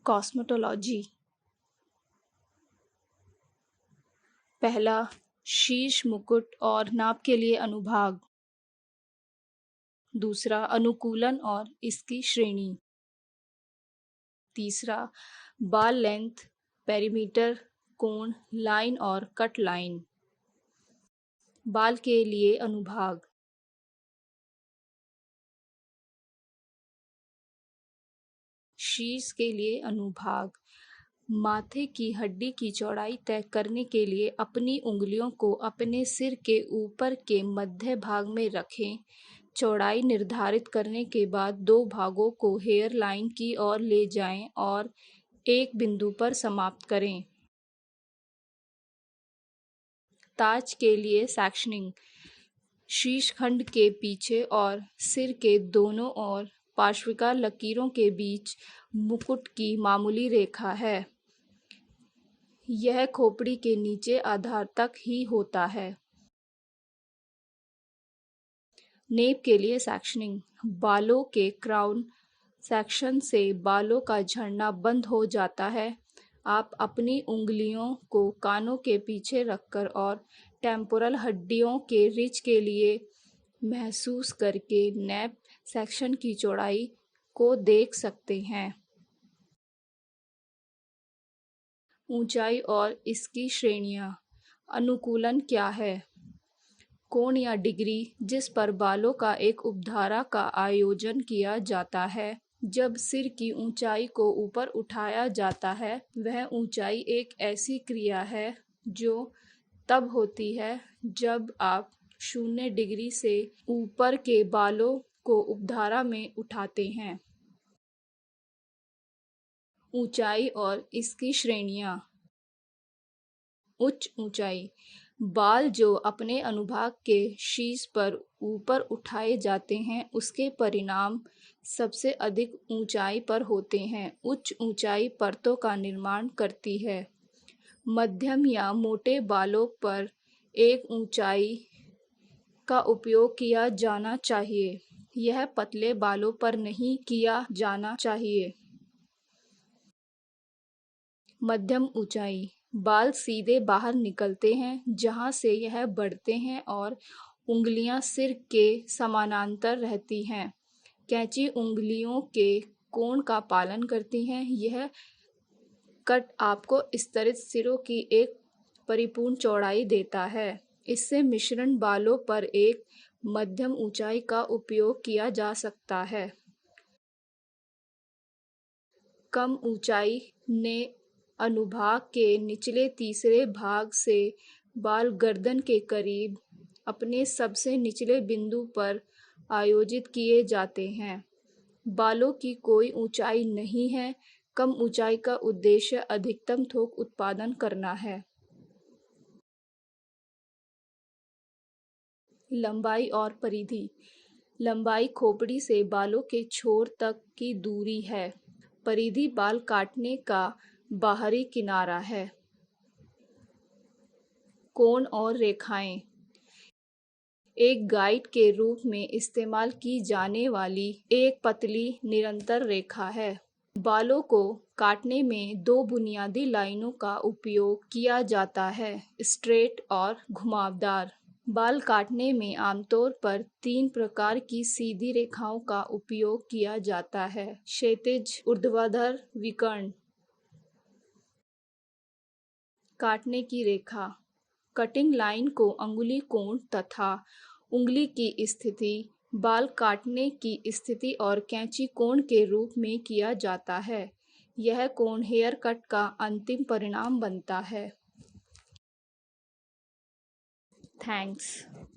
Cosmetology. पहला, शीर्ष मुकुट और नाप के लिए अनुभाग। दूसरा, अनुकूलन और इसकी श्रेणी। तीसरा, बाल लेंथ, पेरीमीटर, कोण, लाइन और कट लाइन। बाल के लिए अनुभाग। शीर्ष के लिए अनुभाग। माथे की हड्डी की चौड़ाई तय करने के लिए अपनी उंगलियों को अपने सिर के ऊपर के मध्य भाग में रखें। चौड़ाई निर्धारित करने के बाद दो भागों को हेयर लाइन की ओर ले जाएं और एक बिंदु पर समाप्त करें। ताज के लिए सेक्शनिंग। शीर्षखंड के पीछे और सिर के दोनों ओर पार्श्विका लकीरों के बीच मुकुट की मामूली रेखा है। यह खोपड़ी के नीचे आधार तक ही होता है। नेप के लिए सेक्शनिंग। बालों के क्राउन सेक्शन से बालों का झड़ना बंद हो जाता है। आप अपनी उंगलियों को कानों के पीछे रखकर और टेम्पोरल हड्डियों के रिज के लिए महसूस करके नेप सेक्शन की चौड़ाई को देख सकते हैं। ऊंचाई और इसकी श्रेणियां। अनुकूलन क्या है? कोण या डिग्री जिस पर बालों का एक उपधारा का आयोजन किया जाता है। जब सिर की ऊंचाई को ऊपर उठाया जाता है, वह ऊंचाई एक ऐसी क्रिया है जो तब होती है जब आप 0 डिग्री से ऊपर के बालों को उपधारा में उठाते हैं। ऊंचाई और इसकी श्रेणियां। उच्च ऊंचाई। बाल जो अपने अनुभाग के शीर्ष पर ऊपर उठाए जाते हैं, उसके परिणाम सबसे अधिक ऊंचाई पर होते हैं। उच्च ऊंचाई परतों का निर्माण करती है। मध्यम या मोटे बालों पर एक ऊंचाई का उपयोग किया जाना चाहिए। यह पतले बालों पर नहीं किया जाना चाहिए। मध्यम ऊंचाई। बाल सीधे बाहर निकलते हैं जहां से यह बढ़ते हैं और उंगलियां सिर के समानांतर रहती हैं। कैंची उंगलियों के कोण का पालन करती हैं। यह कट आपको स्तरित सिरों की एक परिपूर्ण चौड़ाई देता है। इससे मिश्रण बालों पर एक मध्यम ऊंचाई का उपयोग किया जा सकता है। कम ऊंचाई ने अनुभाग के निचले तीसरे भाग से बाल गर्दन के करीब अपने सबसे निचले बिंदु पर आयोजित किए जाते हैं। बालों की कोई ऊंचाई नहीं है। कम ऊंचाई का उद्देश्य अधिकतम थोक उत्पादन करना है। लंबाई और परिधि। लंबाई खोपड़ी से बालों के छोर तक की दूरी है। परिधि बाल काटने का बाहरी किनारा है। कोण और रेखाएं। एक गाइड के रूप में इस्तेमाल की जाने वाली एक पतली निरंतर रेखा है। बालों को काटने में दो बुनियादी लाइनों का उपयोग किया जाता है, स्ट्रेट और घुमावदार। बाल काटने में आमतौर पर 3 प्रकार की सीधी रेखाओं का उपयोग किया जाता है: क्षैतिज, ऊर्ध्वाधर, विकर्ण। काटने की रेखा। कटिंग लाइन को अंगुली कोण तथा उंगली की स्थिति, बाल काटने की स्थिति और कैंची कोण के रूप में किया जाता है। यह कोण हेयर कट का अंतिम परिणाम बनता है। थैंक्स।